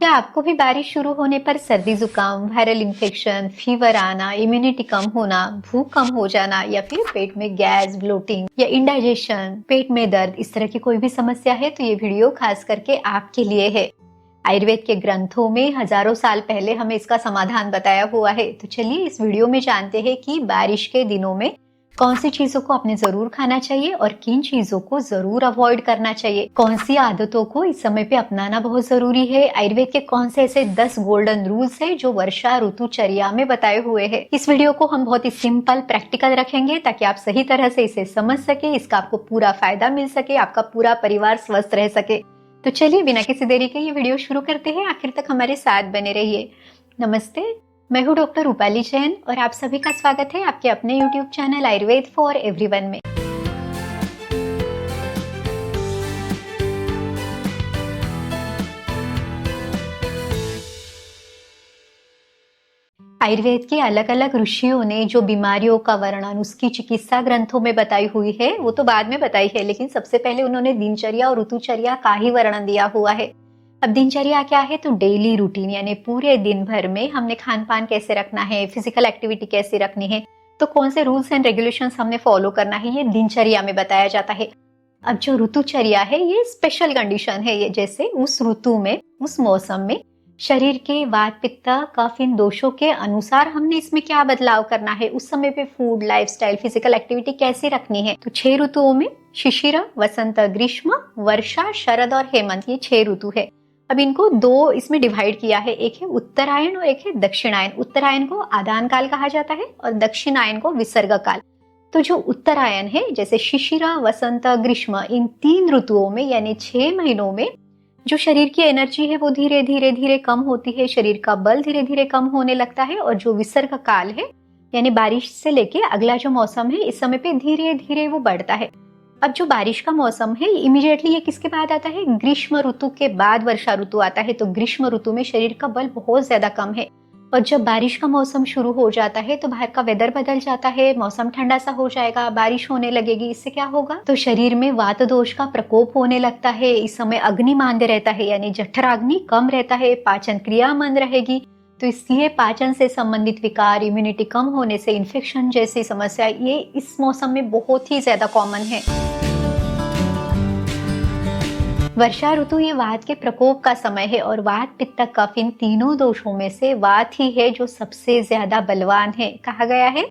क्या आपको भी बारिश शुरू होने पर सर्दी जुकाम, वायरल इन्फेक्शन, फीवर आना, इम्यूनिटी कम होना, भूख कम हो जाना या फिर पेट में गैस, ब्लोटिंग या इंडाइजेशन, पेट में दर्द, इस तरह की कोई भी समस्या है तो ये वीडियो खास करके आपके लिए है। आयुर्वेद के ग्रंथों में हजारों साल पहले हमें इसका समाधान बताया हुआ है। तो चलिए इस वीडियो में जानते हैं कि बारिश के दिनों में कौन सी चीजों को आपने जरूर खाना चाहिए और किन चीजों को जरूर अवॉइड करना चाहिए, कौन सी आदतों को इस समय पे अपनाना बहुत जरूरी है, आयुर्वेद के कौन से ऐसे 10 गोल्डन रूल्स है जो वर्षा ऋतुचर्या में बताए हुए हैं। इस वीडियो को हम बहुत ही सिंपल प्रैक्टिकल रखेंगे ताकि आप सही तरह से इसे समझ सके, इसका आपको पूरा फायदा मिल सके, आपका पूरा परिवार स्वस्थ रह सके। तो चलिए बिना किसी देरी के ये वीडियो शुरू करते हैं, आखिर तक हमारे साथ बने रहिए। नमस्ते, मैं हूँ डॉक्टर रूपाली जैन और आप सभी का स्वागत है आपके अपने YouTube channel Ayurveda for everyone में। आयुर्वेद के अलग अलग ऋषियों ने जो बीमारियों का वर्णन उसकी चिकित्सा ग्रंथों में बताई हुई है वो तो बाद में बताई है, लेकिन सबसे पहले उन्होंने दिनचर्या और ऋतुचर्या का ही वर्णन दिया हुआ है। अब दिनचर्या क्या है, तो डेली रूटीन यानी पूरे दिन भर में हमने खान पान कैसे रखना है, फिजिकल एक्टिविटी कैसे रखनी है, तो कौन से रूल्स एंड रेगुलेशंस हमने फॉलो करना है, ये दिनचर्या में बताया जाता है। अब जो ऋतुचर्या है ये स्पेशल कंडीशन है, ये जैसे उस ऋतु में उस मौसम में शरीर के वात पित्त कफ इन दोषों के अनुसार हमने इसमें क्या बदलाव करना है, उस समय पे फूड, लाइफस्टाइल, फिजिकल एक्टिविटी कैसे रखनी है। तो 6 ऋतुओं में शिशिर, वसंत, ग्रीष्म, वर्षा, शरद और हेमंत, ये 6 ऋतु है। अब इनको 2 इसमें डिवाइड किया है, एक है उत्तरायण और एक है दक्षिणायन। उत्तरायण को आदान काल कहा जाता है और दक्षिणायन को विसर्ग काल। तो जो उत्तरायण है जैसे शिशिरा, वसंत, ग्रीष्म, इन 3 ऋतुओं में यानी 6 महीनों में जो शरीर की एनर्जी है वो धीरे धीरे धीरे कम होती है, शरीर का बल धीरे धीरे कम होने लगता है। और जो विसर्ग काल है यानी बारिश से लेके अगला जो मौसम है इस समय पे धीरे धीरे वो बढ़ता है। अब जो बारिश का मौसम है इमीडिएटली ये किसके बाद आता है, ग्रीष्म ऋतु के बाद वर्षा ऋतु आता है। तो ग्रीष्म ऋतु में शरीर का बल बहुत ज्यादा कम है और जब बारिश का मौसम शुरू हो जाता है तो बाहर का वेदर बदल जाता है, मौसम ठंडा सा हो जाएगा, बारिश होने लगेगी। इससे क्या होगा, तो शरीर में वात दोष का प्रकोप होने लगता है। इस समय अग्नि मांद्य रहता है यानी जठराग्नि कम रहता है, पाचन क्रिया मंद रहेगी। तो इसलिए पाचन से संबंधित विकार, इम्यूनिटी कम होने से इन्फेक्शन जैसी समस्या ये इस मौसम में बहुत ही ज्यादा कॉमन है। वर्षा ऋतु ये वात के प्रकोप का समय है और वात, पित्त, कफ इन तीनों दोषों में से वात ही है जो सबसे ज्यादा बलवान है। कहा गया है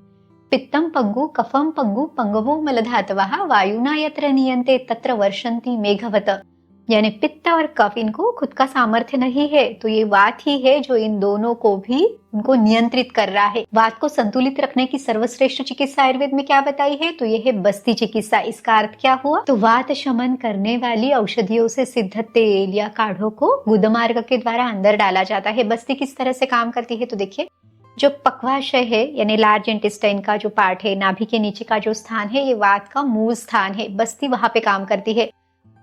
पित्तम पग्गु कफम पग्गु पंगवो मलधातवः वायुना यत्र नियंते तत्र वर्षन्ति मेघवत, यानी पित्त और कफ इनको खुद का सामर्थ्य नहीं है, तो ये वात ही है जो इन दोनों को भी उनको नियंत्रित कर रहा है। वात को संतुलित रखने की सर्वश्रेष्ठ चिकित्सा आयुर्वेद में क्या बताई है, तो ये है बस्ती चिकित्सा। इसका अर्थ क्या हुआ, तो वात शमन करने वाली औषधियों से सिद्ध तेल या काढ़ों को गुदमार्ग के द्वारा अंदर डाला जाता है। बस्ती किस तरह से काम करती है, तो देखिए जो पक्वाशय है यानी लार्ज इंटेस्टाइन का जो पार्ट है, नाभि के नीचे का जो स्थान है, ये वात का मूल स्थान है। बस्ती वहां पे काम करती है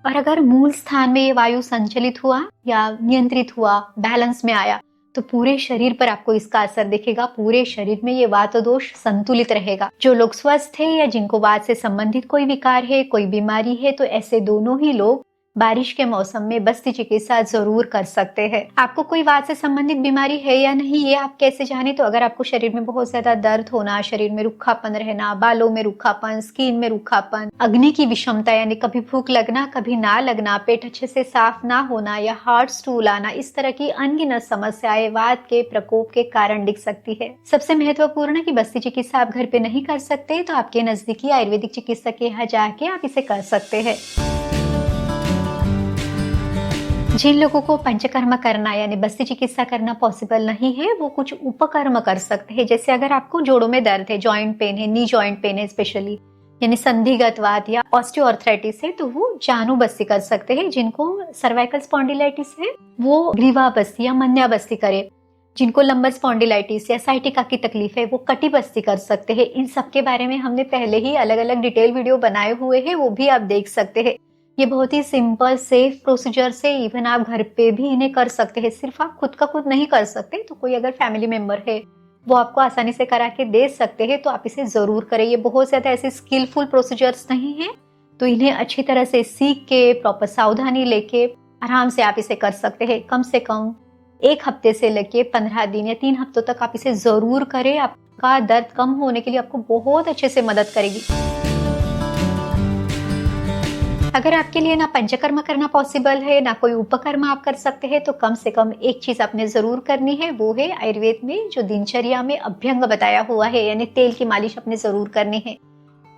और अगर मूल स्थान में ये वायु संचलित हुआ या नियंत्रित हुआ, बैलेंस में आया, तो पूरे शरीर पर आपको इसका असर दिखेगा। पूरे शरीर में ये वात दोष संतुलित रहेगा। जो लोग स्वस्थ है या जिनको वात से संबंधित कोई विकार है, कोई बीमारी है, तो ऐसे दोनों ही लोग बारिश के मौसम में बस्ती चिकित्सा जरूर कर सकते हैं। आपको कोई वात से संबंधित बीमारी है या नहीं ये आप कैसे जाने, तो अगर आपको शरीर में बहुत ज्यादा दर्द होना, शरीर में रुखापन रहना, बालों में रुखापन, स्किन में रुखापन, अग्नि की विषमता यानी कभी भूख लगना कभी ना लगना, पेट अच्छे से साफ ना होना या हार्ड स्टूल आना, इस तरह की अनगिनत समस्याएं वात के प्रकोप के कारण दिख सकती है। सबसे महत्वपूर्ण है कि बस्ती चिकित्सा आप घर पे नहीं कर सकते तो आपके नजदीकी आयुर्वेदिक चिकित्सक के यहाँ जाके आप इसे कर सकते हैं। जिन लोगों को पंचकर्म करना यानी बस्ती चिकित्सा करना पॉसिबल नहीं है वो कुछ उपकर्म कर सकते हैं। जैसे अगर आपको जोड़ों में दर्द है, जॉइंट पेन है, नी जॉइंट पेन है स्पेशली, यानी संधिगत वात या ऑस्टियोआर्थराइटिस है, तो वो जानु बस्ती कर सकते हैं। जिनको सर्वाइकल स्पॉन्डिलाइटिस है वो ग्रीवा बस्ती या मन्या बस्ती करे। जिनको लंबर स्पॉन्डिलाइटिस या साइटिका की तकलीफ है वो कटी बस्ती कर सकते हैं। इन सब के बारे में हमने पहले ही अलग अलग डिटेल वीडियो बनाए हुए हैं, वो भी आप देख सकते हैं। ये बहुत ही सिंपल सेफ प्रोसीजर से इवन आप घर पे भी इन्हें कर सकते हैं। सिर्फ आप खुद का खुद नहीं कर सकते, तो कोई अगर फैमिली मेंबर है वो आपको आसानी से करा के दे सकते हैं, तो आप इसे जरूर करें। ये बहुत ज्यादा ऐसे स्किलफुल प्रोसीजर्स नहीं है, तो इन्हें अच्छी तरह से सीख के प्रॉपर सावधानी लेके आराम से आप इसे कर सकते हैं। कम से कम 1 हफ्ते से लेके 15 दिन या 3 हफ्तों तक आप इसे जरूर करें। आपका दर्द कम होने के लिए आपको बहुत अच्छे से मदद करेगी। अगर आपके लिए ना पंचकर्म करना पॉसिबल है, ना कोई उपकर्म आप कर सकते हैं, तो कम से कम एक चीज आपने जरूर करनी है, वो है आयुर्वेद में जो दिनचर्या में अभ्यंग बताया हुआ है, यानी तेल की मालिश आपने जरूर करनी है।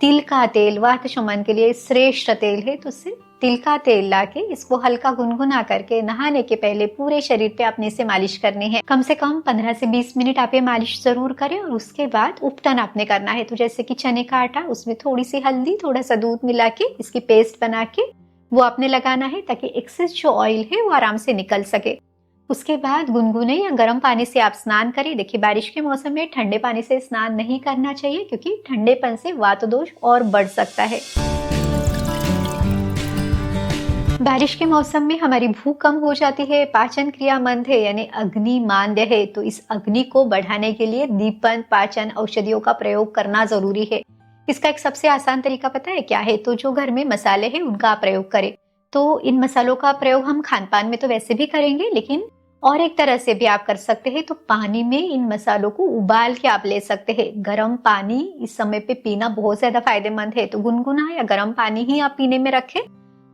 तिल का तेल वात शमन के लिए श्रेष्ठ तेल है, तो उससे तिल का तेल लाके इसको हल्का गुनगुना करके नहाने के पहले पूरे शरीर पे आपने इसे मालिश करनी है। कम से कम 15 से 20 मिनट आप ये मालिश जरूर करें। और उसके बाद उपटन आपने करना है, तो जैसे कि चने का आटा, उसमें थोड़ी सी हल्दी, थोड़ा सा दूध मिला के इसकी पेस्ट बना के वो आपने लगाना है, ताकि एक्सेस जो ऑयल है वो आराम से निकल सके। उसके बाद गुनगुने या गर्म पानी से आप स्नान करें। देखिए, बारिश के मौसम में ठंडे पानी से स्नान नहीं करना चाहिए, क्योंकि ठंडेपन से वात दोष और बढ़ सकता है। बारिश के मौसम में हमारी भूख कम हो जाती है, पाचन क्रिया मंद है, यानी अग्नि मांद्य है, तो इस अग्नि को बढ़ाने के लिए दीपन, पाचन औषधियों का प्रयोग करना जरूरी है। इसका एक सबसे आसान तरीका पता है क्या है? तो जो घर में मसाले हैं उनका आप प्रयोग करें। तो इन मसालों का प्रयोग हम खान पान में तो वैसे भी करेंगे, लेकिन और एक तरह से भी आप कर सकते हैं। तो पानी में इन मसालों को उबाल के आप ले सकते हैं। गर्म पानी इस समय पे पीना बहुत ज्यादा फायदेमंद है, तो गुनगुना या गर्म पानी ही आप पीने में रखें।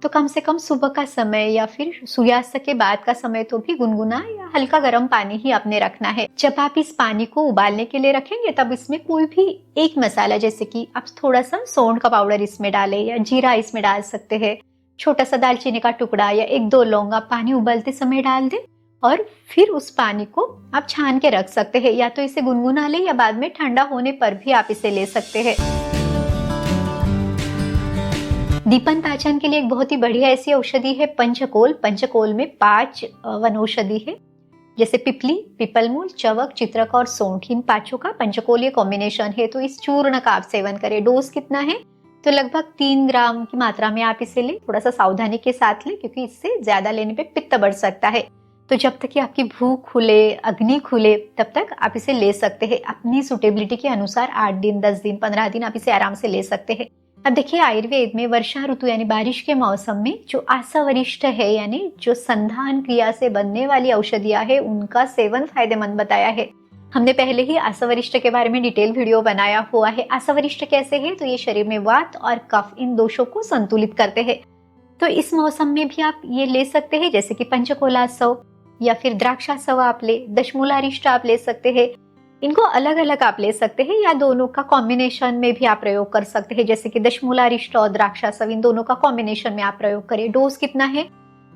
तो कम से कम सुबह का समय या फिर सूर्यास्त के बाद का समय तो भी गुनगुना या हल्का गर्म पानी ही आपने रखना है। जब आप इस पानी को उबालने के लिए रखेंगे, तब इसमें कोई भी एक मसाला, जैसे कि आप थोड़ा सा सौंठ का पाउडर इसमें डालें या जीरा इसमें डाल सकते हैं, छोटा सा दालचीनी का टुकड़ा या 1-2 लौंग आप पानी उबलते समय डाल दें। और फिर उस पानी को आप छान के रख सकते हैं, या तो इसे गुनगुना लें या बाद में ठंडा होने पर भी आप इसे ले सकते हैं। दीपन पाचन के लिए एक बहुत ही बढ़िया ऐसी औषधि है पंचकोल। पंचकोल में 5 वनौषधि है, जैसे पिपली, पीपलमूल, चवक, चित्रक और सौंठ। इन 5 का पंचकोल ये कॉम्बिनेशन है। तो इस चूर्ण का आप सेवन करें। डोज कितना है? तो लगभग 3 ग्राम की मात्रा में आप इसे लें। थोड़ा सा सावधानी के साथ लें, क्योंकि इससे ज्यादा लेने पे पित्त बढ़ सकता है। तो जब तक कि आपकी भूख खुले, अग्नि खुले, तब तक आप इसे ले सकते हैं। अपनी सुटेबिलिटी के अनुसार 8 दिन, 10 दिन, 15 दिन आप इसे आराम से ले सकते हैं। अब देखिए, आयुर्वेद में वर्षा ऋतु यानी बारिश के मौसम में जो आसावरिष्ट है, यानी जो संधान क्रिया से बनने वाली औषधियां है, उनका सेवन फायदेमंद बताया है। हमने पहले ही आसावरिष्ट के बारे में डिटेल वीडियो बनाया हुआ है। आसावरिष्ट कैसे है? तो ये शरीर में वात और कफ, इन दोषों को संतुलित करते हैं। तो इस मौसम में भी आप ये ले सकते हैं, जैसे कि पंचकोलासव या फिर द्राक्षासव आप ले, दशमूलारिष्ट आप ले सकते हैं। इनको अलग अलग आप ले सकते हैं, या दोनों का कॉम्बिनेशन में भी आप प्रयोग कर सकते हैं, जैसे कि दशमूलारिष्ट और द्राक्षासव, इन दोनों का कॉम्बिनेशन में आप प्रयोग करें। डोज कितना है?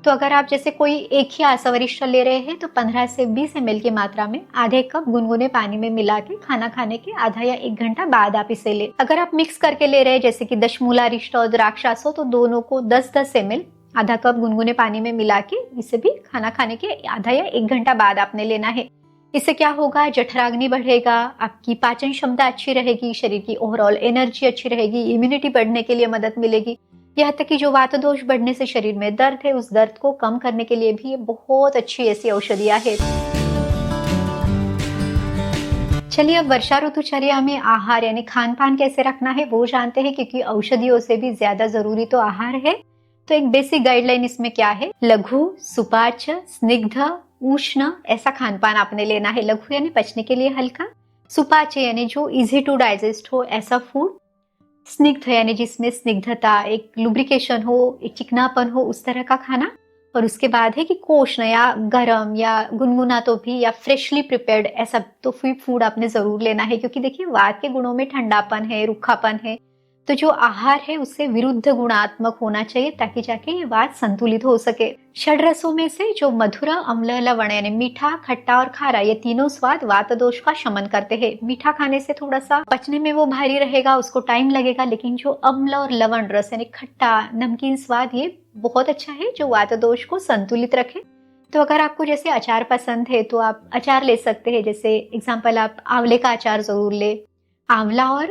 तो अगर आप जैसे कोई एक ही आसावरिष्ट ले रहे हैं, तो 15 से 20 ml की मात्रा में आधे कप गुनगुने पानी में मिला के खाना खाने के आधा या 1 घंटा बाद आप इसे ले। अगर आप मिक्स करके ले रहे हैं, जैसे कि दशमूलारिष्ट और द्राक्षासव, तो दोनों को 10-10 ml आधा कप गुनगुने पानी में मिला के इसे भी खाना खाने के आधा या 1 घंटा बाद आपने लेना है। इससे क्या होगा? जठराग्नि बढ़ेगा, आपकी पाचन क्षमता अच्छी रहेगी, शरीर की ओवरऑल एनर्जी अच्छी रहेगी, इम्यूनिटी बढ़ने के लिए मदद मिलेगी। यहाँ तक कि जो वात दोष बढ़ने से शरीर में दर्द है, उस दर्द को कम करने के लिए भी ये बहुत अच्छी ऐसी औषधियां है। चलिए, अब वर्षा ऋतुचर्या में आहार यानी खान पान कैसे रखना है वो जानते हैं, क्योंकि औषधियों से भी ज्यादा जरूरी तो आहार है। तो एक बेसिक गाइडलाइन इसमें क्या है? लघु, सुपाच्य, स्निग्ध, उष्ण, ऐसा खान पान आपने लेना है। लघु यानी पचने के लिए हल्का, सुपाच्य यानी जो इजी टू डाइजेस्ट हो ऐसा फूड, स्निग्ध यानी जिसमें स्निग्धता, एक लुब्रिकेशन हो, एक चिकनापन हो, उस तरह का खाना। और उसके बाद है कि कोष्ण या गरम या गुनगुना तो भी, या फ्रेशली प्रिपेयर्ड ऐसा तो फूड आपने जरूर लेना है, क्योंकि देखिए वात के गुणों में ठंडापन है, रुखापन है। तो जो आहार है उससे विरुद्ध गुणात्मक होना चाहिए, ताकि जाके ये वात संतुलित हो सके। षड रसों में से जो मधुर, अम्ल, लवण यानी मीठा, खट्टा और खारा, ये तीनों स्वाद वात दोष का शमन करते हैं। मीठा खाने से थोड़ा सा पचने में वो भारी रहेगा, उसको टाइम लगेगा, लेकिन जो अम्ल और लवण रस यानी खट्टा, नमकीन स्वाद, ये बहुत अच्छा है जो वात दोष को संतुलित रखे। तो अगर आपको जैसे अचार पसंद है तो आप अचार ले सकते हैं। जैसे एग्जाम्पल, आप आंवले का अचार जरूर ले, आंवला और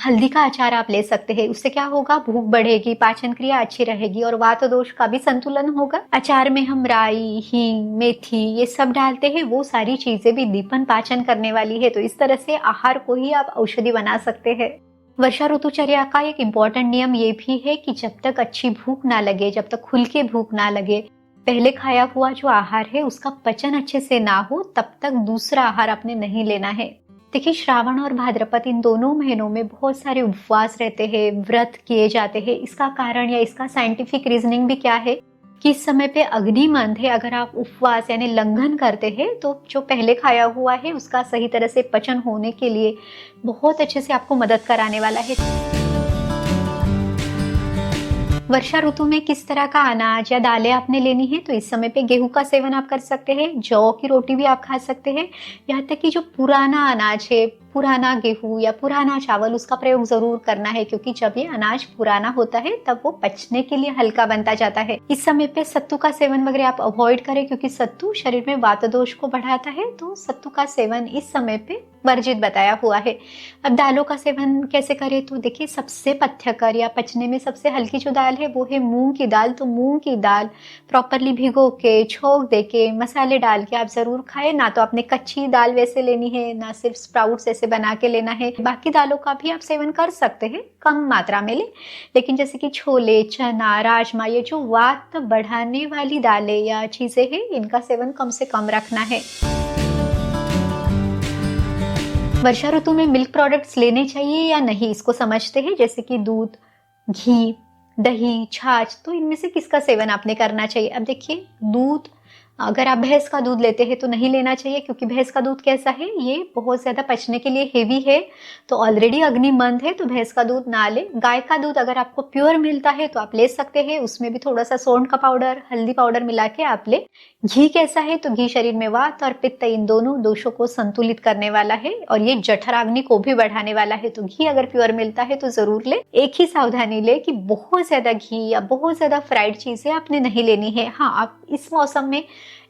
हल्दी का अचार आप ले सकते हैं। उससे क्या होगा? भूख बढ़ेगी, पाचन क्रिया अच्छी रहेगी और वात दोष का भी संतुलन होगा। अचार में हम राई, हींग, मेथी ये सब डालते हैं, वो सारी चीजें भी दीपन पाचन करने वाली है। तो इस तरह से आहार को ही आप औषधि बना सकते हैं। वर्षा ऋतुचर्या का एक इम्पोर्टेंट नियम ये भी है कि जब तक अच्छी भूख ना लगे, जब तक खुल के भूख ना लगे, पहले खाया हुआ जो आहार है उसका पचन अच्छे से ना हो तब तक दूसरा आहार आपने नहीं लेना है। देखिए, श्रावण और भाद्रपद इन दोनों महीनों में बहुत सारे उपवास रहते हैं, व्रत किए जाते हैं। इसका कारण या इसका साइंटिफिक रीजनिंग भी क्या है कि इस समय पे अग्नि मंथ है। अगर आप उपवास यानी लंघन करते हैं तो जो पहले खाया हुआ है उसका सही तरह से पचन होने के लिए बहुत अच्छे से आपको मदद कराने वाला है। वर्षा ऋतु में किस तरह का अनाज या दालें आपने लेनी है, तो इस समय पे गेहूं का सेवन आप कर सकते हैं, जौ की रोटी भी आप खा सकते हैं। यहाँ तक कि जो पुराना अनाज है, पुराना गेहूं या पुराना चावल, उसका प्रयोग जरूर करना है, क्योंकि जब ये अनाज पुराना होता है तब वो पचने के लिए हल्का बनता जाता है। इस समय पे सत्तू का सेवन वगैरह आप अवॉइड करें, क्योंकि सत्तू शरीर में वात दोष को बढ़ाता है, तो सत्तू का सेवन इस समय पे वर्जित बताया हुआ है। अब दालों का सेवन कैसे करें, तो देखिए, सबसे पथ्यकर या पचने में सबसे हल्की जो दाल है वो है मूंग की दाल। तो मूंग की दाल प्रॉपरली भिगो के, छोंक दे के, मसाले डाल के आप जरूर खाएं। ना तो आपने कच्ची दाल वैसे लेनी है, ना सिर्फ स्प्राउट्स ऐसे बना के लेना है। बाकी दालों का भी आप सेवन कर सकते हैं, कम मात्रा में ले, लेकिन जैसे कि छोले, चना, राजमा, ये जो वात बढ़ाने वाली दालें या चीजें हैं, इनका सेवन कम से कम रखना है। वर्षा ऋतु में मिल्क प्रोडक्ट्स लेने चाहिए या नहीं, इसको समझते हैं। जैसे कि दूध, घी, दही, छाछ, तो इनमें से किसका सेवन आपने करना चाहिए। अब देखिए, दूध, अगर आप भैंस का दूध लेते हैं तो नहीं लेना चाहिए, क्योंकि भैंस का दूध कैसा है, ये बहुत ज्यादा पचने के लिए हेवी है, तो ऑलरेडी अग्नि मंद है, तो भैंस का दूध ना ले। गाय का दूध अगर आपको प्योर मिलता है तो आप ले सकते हैं, उसमें भी थोड़ा सा सौंठ का पाउडर, हल्दी पाउडर मिला के आप ले। घी कैसा है, तो घी शरीर में वात और पित्त, इन दोनों दोषों को संतुलित करने वाला है और ये जठराग्नि को भी बढ़ाने वाला है, तो घी अगर प्योर मिलता है तो जरूर ले। एक ही सावधानी ले कि बहुत ज्यादा घी या बहुत ज्यादा फ्राइड चीजें आपने नहीं लेनी है। हाँ, आप इस मौसम में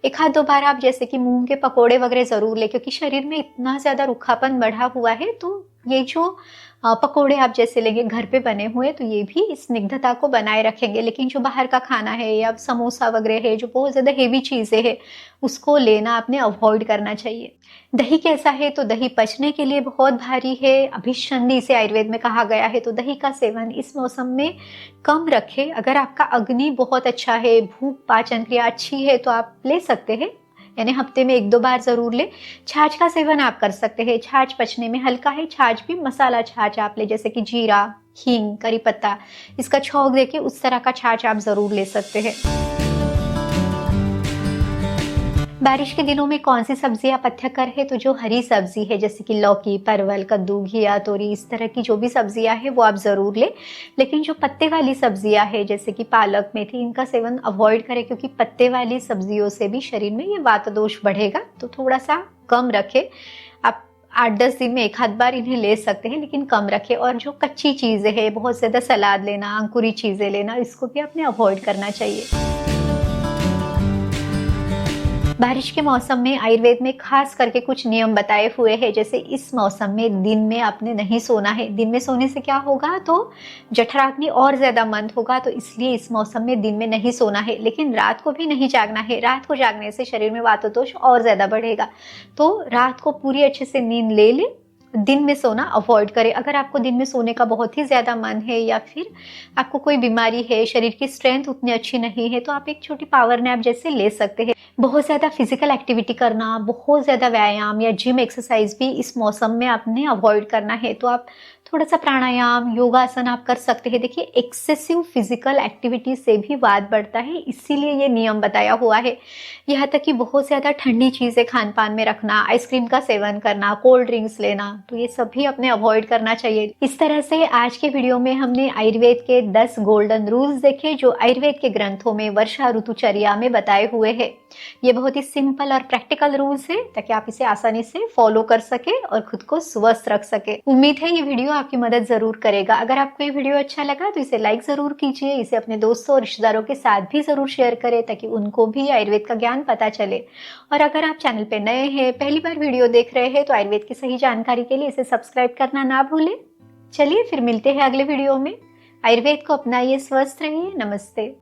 एक आध दो बार आप जैसे कि मूंग के पकोड़े वगैरह जरूर ले, क्योंकि शरीर में इतना ज्यादा रूखापन बढ़ा हुआ है, तो ये जो पकोड़े आप जैसे लेंगे घर पे बने हुए, तो ये भी इस स्निग्धता को बनाए रखेंगे। लेकिन जो बाहर का खाना है या समोसा वगैरह है, जो बहुत ज्यादा हेवी चीजें है, उसको लेना आपने अवॉइड करना चाहिए। दही कैसा है, तो दही पचने के लिए बहुत भारी है, अभिसंधि इसे आयुर्वेद में कहा गया है, तो दही का सेवन इस मौसम में कम रखें। अगर आपका अग्नि बहुत अच्छा है, भूख पाचन क्रिया अच्छी है, तो आप ले सकते हैं, यानी हफ्ते में एक दो बार जरूर ले। छाछ का सेवन आप कर सकते हैं, छाछ पचने में हल्का है। छाछ भी मसाला छाछ आप ले, जैसे कि जीरा, हींग, करी पत्ता, इसका छौंक देके उस तरह का छाछ आप जरूर ले सकते हैं। बारिश के दिनों में कौन सी सब्जियां पथ्यकर है, तो जो हरी सब्जी है, जैसे कि लौकी, परवल, कद्दू, घिया, तोरी, इस तरह की जो भी सब्जियां है वो आप जरूर ले। लेकिन जो पत्ते वाली सब्जियां है, जैसे कि पालक, मेथी, इनका सेवन अवॉइड करें, क्योंकि पत्ते वाली सब्जियों से भी शरीर में ये वात दोष बढ़ेगा, तो थोड़ा सा कम रखें। आप 8-10 दिन में एक आध बार इन्हें ले सकते हैं, लेकिन कम रखें। और जो कच्ची चीजें है, बहुत ज्यादा सलाद लेना, अंकुरी चीजें लेना, इसको भी आपने अवॉइड करना चाहिए। बारिश के मौसम में आयुर्वेद में खास करके कुछ नियम बताए हुए हैं। जैसे इस मौसम में दिन में आपने नहीं सोना है। दिन में सोने से क्या होगा, तो जठराग्नि और ज्यादा मंद होगा, तो इसलिए इस मौसम में दिन में नहीं सोना है। लेकिन रात को भी नहीं जागना है, रात को जागने से शरीर में वातदोष और ज्यादा बढ़ेगा, तो रात को पूरी अच्छे से नींद ले ले, दिन में सोना अवॉइड करें। अगर आपको दिन में सोने का बहुत ही ज्यादा मन है, या फिर आपको कोई बीमारी है, शरीर की स्ट्रेंथ उतनी अच्छी नहीं है, तो आप एक छोटी पावर नैप जैसे ले सकते हैं। बहुत ज्यादा फिजिकल एक्टिविटी करना, बहुत ज्यादा व्यायाम या जिम एक्सरसाइज भी इस मौसम में आपने अवॉइड करना है, तो आप थोड़ा सा प्राणायाम, योगासन आप कर सकते हैं। देखिए, एक्सेसिव फिजिकल एक्टिविटी से भी वात बढ़ता है, इसीलिए ये नियम बताया हुआ है। यहाँ तक कि बहुत ज्यादा ठंडी चीजें खान पान में रखना, आइसक्रीम का सेवन करना, कोल्ड ड्रिंक्स लेना, तो ये सब भी अपने अवॉइड करना चाहिए। इस तरह से आज के वीडियो में हमने आयुर्वेद के 10 गोल्डन रूल्स देखे, जो आयुर्वेद के ग्रंथों में वर्षा ऋतुचर्या में बताए हुए हैं। ये बहुत ही सिंपल और प्रैक्टिकल रूल्स है, ताकि आप इसे आसानी से फॉलो कर सके और खुद को स्वस्थ रख सके। उम्मीद है ये वीडियो आपकी मदद जरूर करेगा। अगर आपको ये वीडियो अच्छा लगा तो इसे लाइक जरूर कीजिए, इसे अपने दोस्तों और रिश्तेदारों के साथ भी जरूर शेयर करें, ताकि उनको भी आयुर्वेद का ज्ञान पता चले। और अगर आप चैनल पे नए हैं, पहली बार वीडियो देख रहे हैं, तो आयुर्वेद की सही जानकारी के लिए इसे सब्सक्राइब करना ना भूलें। चलिए फिर मिलते हैं अगले वीडियो में। आयुर्वेद को अपनाइए, स्वस्थ रहिए। नमस्ते।